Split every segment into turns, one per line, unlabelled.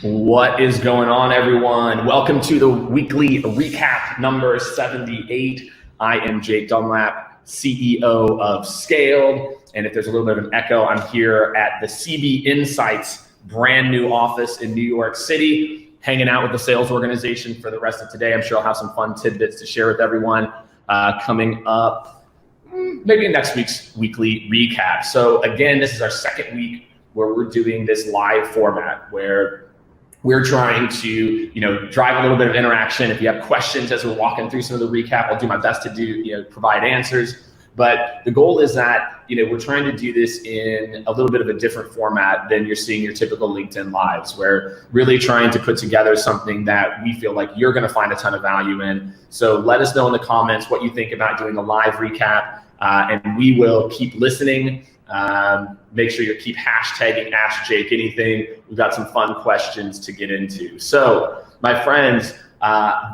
What is going on, everyone? Welcome to the weekly recap number 78. I am Jake Dunlap, CEO of Skaled. And if there's a little bit of an echo, I'm here at the CB Insights brand new office in New York City, hanging out with the sales organization for the rest of today. I'm sure I'll have some fun tidbits to share with everyone coming up, maybe in next week's weekly recap. So again, this is our second week where we're doing this live format where we're trying to, drive a little bit of interaction. If you have questions as we're walking through some of the recap, I'll do my best to provide answers. But the goal is that, we're trying to do this in a little bit of a different format than you're seeing your typical LinkedIn lives. We're really trying to put together something that we feel like you're going to find a ton of value in. So let us know in the comments what you think about doing a live recap, and we will keep listening. Make sure you keep hashtagging Ask Jake Anything. We've got some fun questions to get into. So my friends,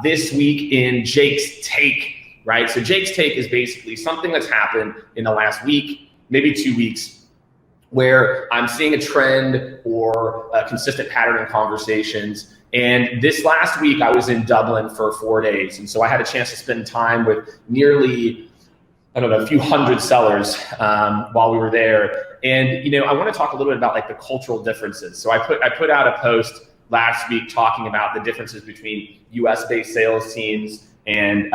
this week in Jake's Take, right? So Jake's Take is basically something that's happened in the last week, maybe 2 weeks, where I'm seeing a trend or a consistent pattern in conversations. And this last week I was in Dublin for 4 days. And so I had a chance to spend time with nearly a few hundred sellers while we were there. And, I want to talk a little bit about like the cultural differences. So I put out a post last week talking about the differences between US-based sales teams and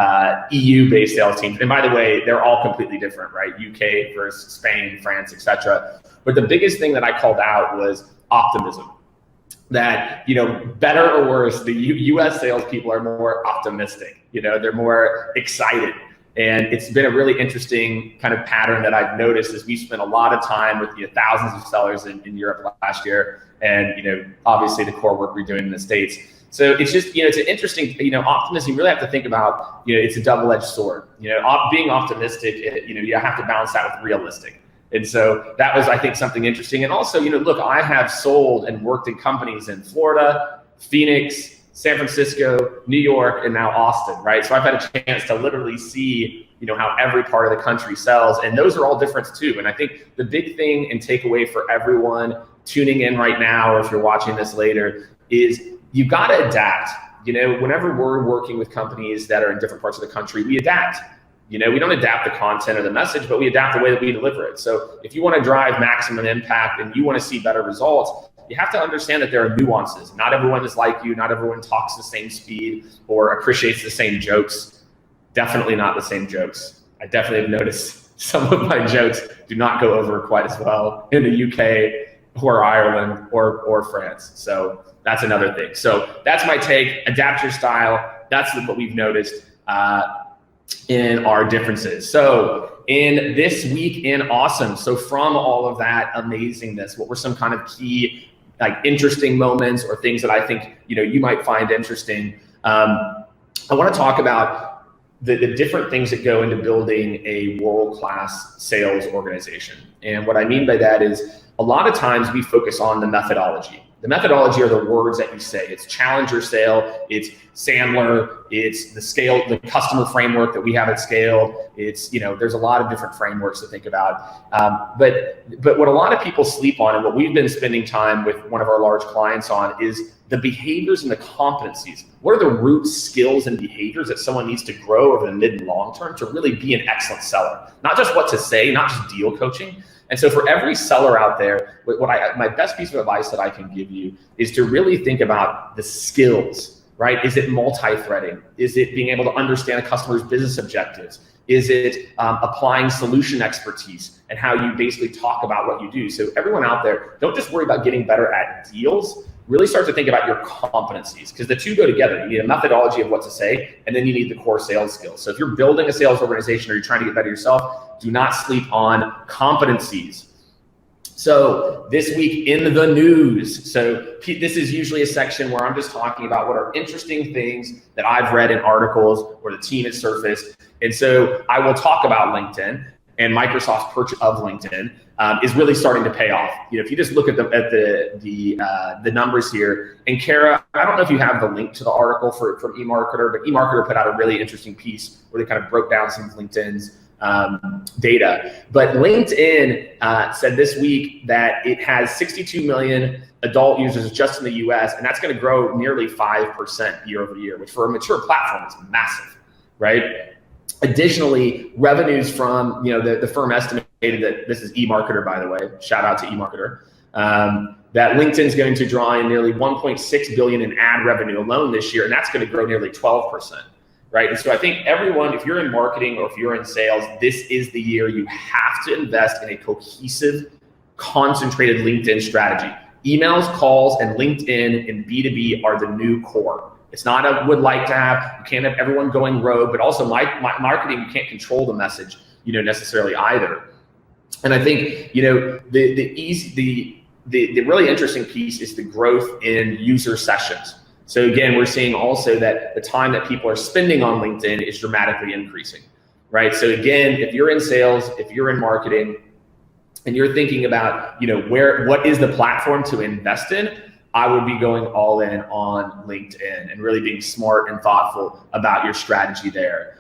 EU-based sales teams. And by the way, they're all completely different, right? UK versus Spain, France, etc. But the biggest thing that I called out was optimism. That, better or worse, the US salespeople are more optimistic. They're more excited. And it's been a really interesting kind of pattern that I've noticed as we spent a lot of time with thousands of sellers in Europe last year. And, obviously the core work we're doing in the States. So it's just, it's an interesting, optimism. You really have to think about, it's a double-edged sword. Being optimistic, you have to balance that with realistic. And so that was, I think, something interesting. And also, look, I have sold and worked in companies in Florida, Phoenix, San Francisco, New York, and now Austin, right? So I've had a chance to literally see, how every part of the country sells, and those are all different too. And I think the big thing and takeaway for everyone tuning in right now, or if you're watching this later, is you've got to adapt. Whenever we're working with companies that are in different parts of the country, we adapt. We don't adapt the content or the message, but we adapt the way that we deliver it. So if you want to drive maximum impact and you want to see better results, you have to understand that there are nuances. Not everyone is like you. Not everyone talks the same speed or appreciates the same jokes. Definitely not the same jokes. I definitely have noticed some of my jokes do not go over quite as well in the UK or Ireland or France. So that's another thing. So that's my take. Adapt your style. That's what we've noticed in our differences. So in this week in Awesome, so from all of that amazingness, what were some kind of key interesting moments or things that I think, you might find interesting? I want to talk about the different things that go into building a world-class sales organization. And what I mean by that is a lot of times we focus on the methodology. The methodology are the words that you say. It's challenger sale, it's Sandler, it's the customer framework that we have at Scale. It's, there's a lot of different frameworks to think about. But what a lot of people sleep on, and what we've been spending time with one of our large clients on, is the behaviors and the competencies. What are the root skills and behaviors that someone needs to grow over the mid and long term to really be an excellent seller? Not just what to say, not just deal coaching. And so for every seller out there, my best piece of advice that I can give you is to really think about the skills, right? Is it multi-threading? Is it being able to understand a customer's business objectives? Is it applying solution expertise and how you basically talk about what you do? So everyone out there, don't just worry about getting better at deals. Really start to think about your competencies, because the two go together. You need a methodology of what to say, and then you need the core sales skills. So if you're building a sales organization or you're trying to get better yourself, do not sleep on competencies. So this week in the news. So this is usually a section where I'm just talking about what are interesting things that I've read in articles or the team has surfaced. And so I will talk about LinkedIn, and Microsoft's purchase of LinkedIn is really starting to pay off. If you just look at the numbers here, and Kara, I don't know if you have the link to the article from eMarketer, but eMarketer put out a really interesting piece where they kind of broke down some of LinkedIn's data. But LinkedIn said this week that it has 62 million adult users just in the US, and that's going to grow nearly 5% year over year, which for a mature platform is massive, right? Additionally, revenues from, the firm estimated that, this is eMarketer, by the way, shout out to eMarketer, that LinkedIn's going to draw in nearly 1.6 billion in ad revenue alone this year, and that's going to grow nearly 12%. Right. And so I think everyone, if you're in marketing or if you're in sales, this is the year you have to invest in a cohesive, concentrated LinkedIn strategy. Emails, calls, and LinkedIn and B2B are the new core. It's not a would like to have. You can't have everyone going rogue, but also marketing, you can't control the message, necessarily either. And I think, the really interesting piece is the growth in user sessions. So again, we're seeing also that the time that people are spending on LinkedIn is dramatically increasing, right? So again, if you're in sales, if you're in marketing, and you're thinking about, what is the platform to invest in, I would be going all in on LinkedIn and really being smart and thoughtful about your strategy there.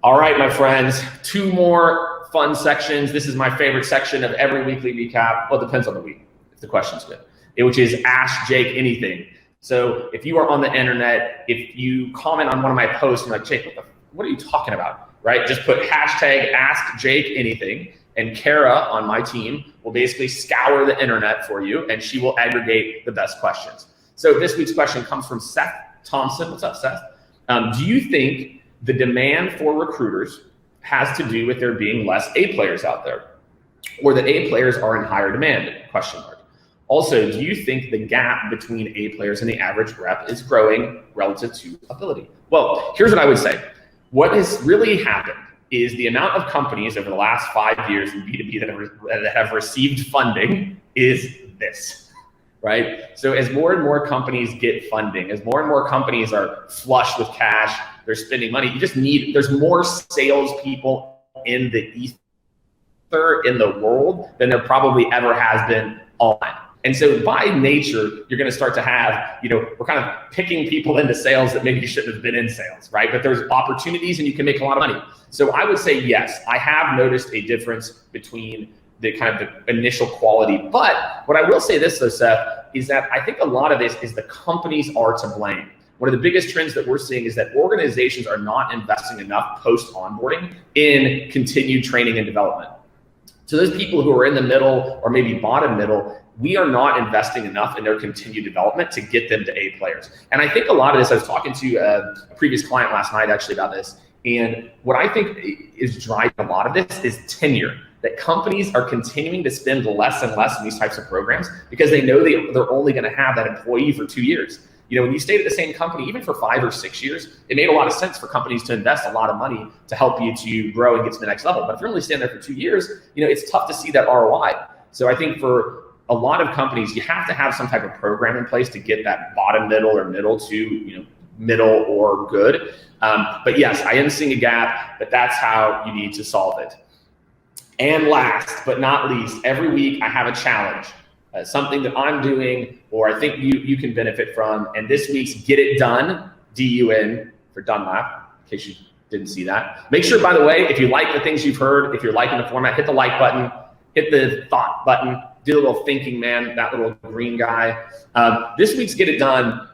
All right, my friends, 2 more fun sections. This is my favorite section of every weekly recap. Well, it depends on the week, if the question's good, which is Ask Jake Anything. So if you are on the internet, if you comment on one of my posts and you're like, Jake, what are you talking about, right? Just put hashtag Ask Jake Anything, and Kara on my team will basically scour the internet for you, and she will aggregate the best questions. So this week's question comes from Seth Thompson. What's up, Seth? Do you think the demand for recruiters has to do with there being less A players out there, or that A players are in higher demand? Question mark. Also, do you think the gap between A players and the average rep is growing relative to ability? Well, here's what I would say. What has really happened is the amount of companies over the last 5 years in B2B that have received funding is this, right? So as more and more companies get funding, as more and more companies are flush with cash, they're spending money, there's more salespeople in the ether in the world than there probably ever has been online. And so by nature, you're going to start to have, we're kind of picking people into sales that maybe you shouldn't have been in sales, right? But there's opportunities and you can make a lot of money. So I would say, yes, I have noticed a difference between the kind of the initial quality. But what I will say this though, Seth, is that I think a lot of this is the companies are to blame. One of the biggest trends that we're seeing is that organizations are not investing enough post-onboarding in continued training and development. So those people who are in the middle or maybe bottom middle, we are not investing enough in their continued development to get them to A players. And I think a lot of this, I was talking to a previous client last night actually about this, and what I think is driving a lot of this is tenure, that companies are continuing to spend less and less in these types of programs because they know they're only going to have that employee for 2 years. When you stayed at the same company, even for 5 or 6 years, it made a lot of sense for companies to invest a lot of money to help you to grow and get to the next level. But if you're only staying there for 2 years, it's tough to see that ROI. So I think for a lot of companies, you have to have some type of program in place to get that bottom middle or middle to, middle or good. But yes, I am seeing a gap, but that's how you need to solve it. And last but not least, every week I have a challenge, something that I'm doing or I think you can benefit from. And this week's Get It Done, D-U-N for Dunlap, in case you didn't see that. Make sure, by the way, if you like the things you've heard, if you're liking the format, hit the like button, hit the thought button, do a little thinking, man, that little green guy. This week's Get It Done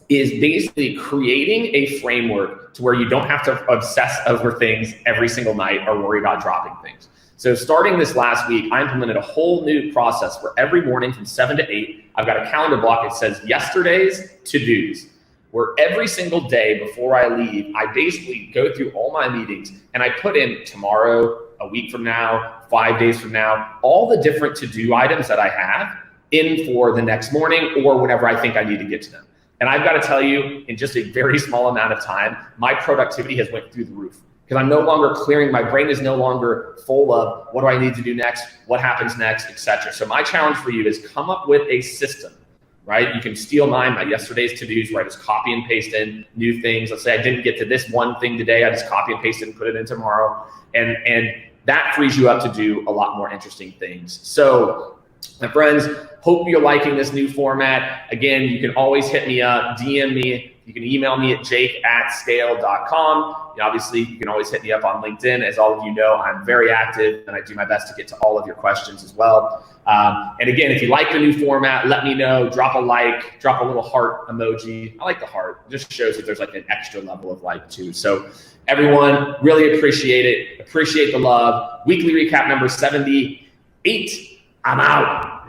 is basically creating a framework to where you don't have to obsess over things every single night or worry about dropping things. So starting this last week, I implemented a whole new process where every morning from 7 to 8, I've got a calendar block that says yesterday's to-dos, where every single day before I leave, I basically go through all my meetings and I put in tomorrow, a week from now, 5 days from now, all the different to-do items that I have in for the next morning or whenever I think I need to get to them. And I've got to tell you, in just a very small amount of time, my productivity has went through the roof. because I'm no longer clearing. My brain is no longer full of what do I need to do next, what happens next, etc. So my challenge for you is come up with a system, right? You can steal mine, my yesterday's to-dos, where I just copy and paste in new things. Let's say I didn't get to this one thing today, I just copy and paste it and put it in tomorrow. And that frees you up to do a lot more interesting things. So my friends, hope you're liking this new format. Again, you can always hit me up, DM me. You can email me at jake@skaled.com. Obviously, you can always hit me up on LinkedIn. As all of you know, I'm very active and I do my best to get to all of your questions as well. And again, if you like the new format, let me know. Drop a like, drop a little heart emoji. I like the heart. It just shows that there's like an extra level of like too. So everyone, really appreciate it. Appreciate the love. Weekly recap number 78. I'm out.